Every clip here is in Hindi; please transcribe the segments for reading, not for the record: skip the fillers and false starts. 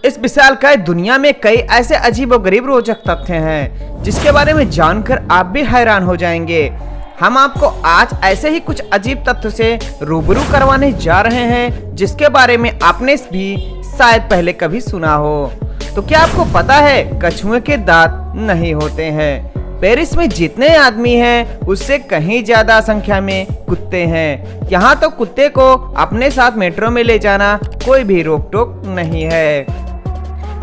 इस विशालकाय दुनिया में कई ऐसे अजीबोगरीब रोचक तथ्य हैं जिसके बारे में जानकर आप भी हैरान हो जाएंगे। हम आपको आज ऐसे ही कुछ अजीब तथ्य से रूबरू करवाने जा रहे हैं जिसके बारे में आपने भी शायद पहले कभी सुना हो। तो क्या आपको पता है कछुए के दांत नहीं होते हैं? पेरिस में जितने आदमी हैं उससे कहीं ज्यादा संख्या में कुत्ते हैं। यहाँ तो कुत्ते को अपने साथ मेट्रो में ले जाना कोई भी रोक टोक नहीं है।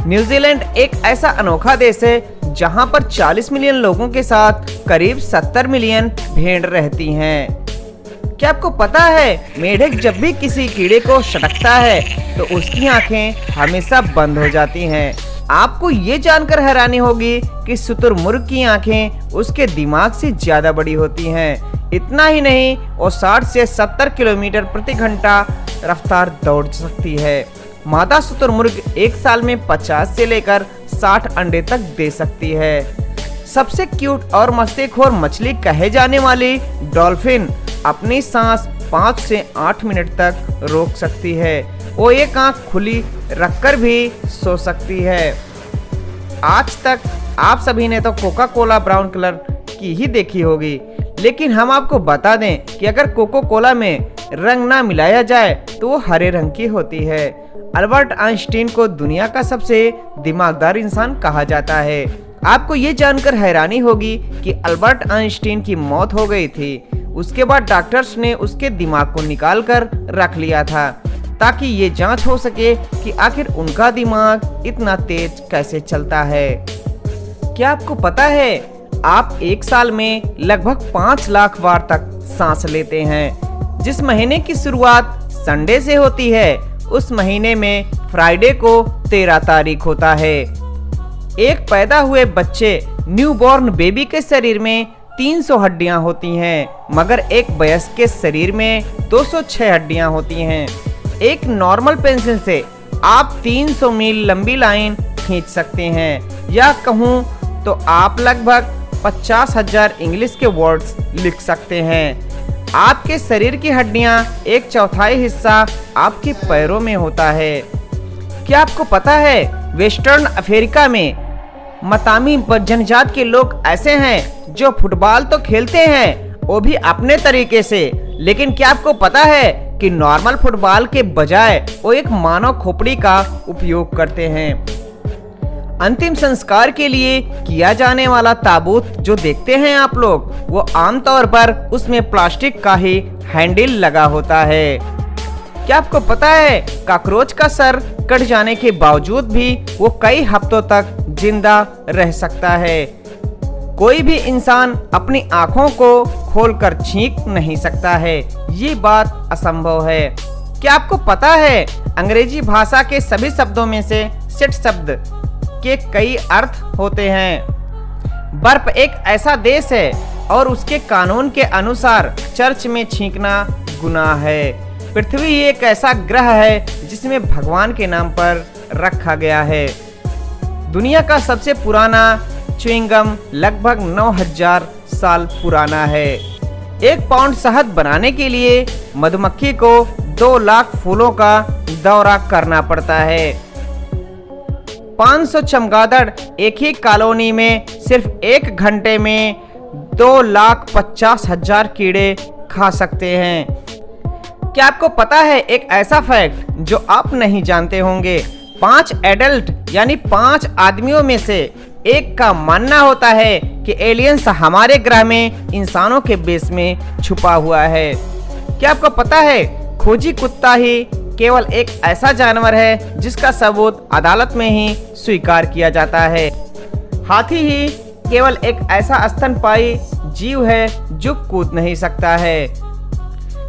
न्यूजीलैंड एक ऐसा अनोखा देश है जहाँ पर 40 मिलियन लोगों के साथ करीब 70 मिलियन भेड़ रहती हैं। क्या आपको पता है मेढक जब भी किसी कीड़े को सटकता है तो उसकी आंखें हमेशा बंद हो जाती हैं। आपको ये जानकर हैरानी होगी कि शुतुरमुर्ग की आंखें उसके दिमाग से ज्यादा बड़ी होती हैं। इतना ही नहीं, वो 60 से 70 किलोमीटर प्रति घंटा रफ्तार दौड़ सकती है। मादा शुतुरमुर्ग एक साल में 50 से लेकर 60 अंडे तक दे सकती है। सबसे क्यूट और मस्तीखोर मछली कहे जाने वाली डॉल्फिन अपनी सांस 5 से 8 मिनट तक रोक सकती है। वो एक आंख खुली रखकर भी सो सकती है। आज तक आप सभी ने तो कोका कोला ब्राउन कलर की ही देखी होगी, लेकिन हम आपको बता दें कि अगर कोका कोला में रंग ना मिलाया जाए तो वो हरे रंग की होती है। अल्बर्ट आइंस्टीन को दुनिया का सबसे दिमागदार इंसान कहा जाता है। आपको ये जानकर हैरानी होगी कि अल्बर्ट आइंस्टीन की मौत हो गई थी। उसके बाद डॉक्टर्स ने उसके दिमाग को निकाल कर रख लिया था ताकि ये जांच हो सके कि आखिर उनका दिमाग इतना तेज कैसे चलता है। क्या आपको पता है आप एक साल में लगभग 5 लाख बार तक सांस लेते हैं। जिस महीने की शुरुआत संडे से होती है उस महीने में फ्राइडे को 13 तारीख होता है। एक पैदा हुए बच्चे न्यूबॉर्न बेबी के शरीर में 300 हड्डियां होती हैं, मगर एक वयस्क के शरीर में 206 हड्डियां होती हैं। एक नॉर्मल पेंसिल से आप 300 मील लंबी लाइन खींच सकते हैं, या कहूँ तो आप लगभग 50,000 इंग्लिश के वर्ड्स लिख सकते हैं। आपके शरीर की हड्डियां 1/4 हिस्सा आपके पैरों में होता है। क्या आपको पता है वेस्टर्न अफ्रीका में मतामी जनजात के लोग ऐसे हैं जो फुटबॉल तो खेलते हैं वो भी अपने तरीके से, लेकिन क्या आपको पता है कि नॉर्मल फुटबॉल के बजाय वो एक मानव खोपड़ी का उपयोग करते हैं। अंतिम संस्कार के लिए किया जाने वाला ताबूत जो देखते हैं आप लोग, वो आमतौर पर उसमें प्लास्टिक का ही हैंडल लगा होता है। क्या आपको पता है कॉकरोच का सर कट जाने के बावजूद भी वो कई हफ्तों तक जिंदा रह सकता है। कोई भी इंसान अपनी आंखों को खोलकर छींक नहीं सकता है, ये बात असंभव है। क्या आपको पता है अंग्रेजी भाषा के सभी शब्दों में से सेट शब्द के कई अर्थ होते हैं। बर्फ एक ऐसा देश है और उसके कानून के अनुसार चर्च में छींकना गुनाह है। पृथ्वी एक ऐसा ग्रह है जिसमें भगवान के नाम पर रखा गया है। दुनिया का सबसे पुराना च्युइंगम लगभग 9000 साल पुराना है। 1 पाउंड शहद बनाने के लिए मधुमक्खी को 2 लाख फूलों का दौरा करना पड़ता है। 500 चमगादड़ एक ही कॉलोनी में सिर्फ 1 घंटे में 2,50,000 कीड़े खा सकते हैं। क्या आपको पता है एक ऐसा फैक्ट जो आप नहीं जानते होंगे? 5 एडल्ट यानी 5 आदमियों में से एक का मानना होता है कि एलियंस हमारे ग्रह में इंसानों के बेस में छुपा हुआ है। क्या आपको पता है खोजी कुत्ता ही केवल एक ऐसा जानवर है जिसका सबूत अदालत में ही स्वीकार किया जाता है। हाथी ही केवल एक ऐसा स्तनपायी जीव है जो कूद नहीं सकता है।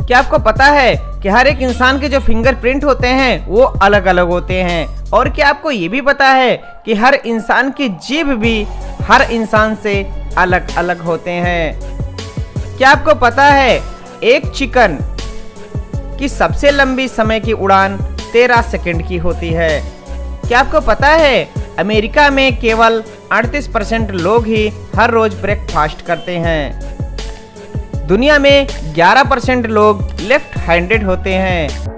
क्या आपको पता है कि हर एक इंसान के जो फिंगरप्रिंट होते हैं वो अलग अलग होते हैं? और क्या आपको ये भी पता है कि हर इंसान की जीभ भी हर इंसान से अलग अलग होते हैं? क्या आपको पता है एक चिकन की सबसे लंबी समय की उड़ान 13 सेकंड की होती है? क्या आपको पता है अमेरिका में केवल 38% लोग ही हर रोज ब्रेकफास्ट करते हैं। दुनिया में 11% लोग लेफ्ट हैंडेड होते हैं।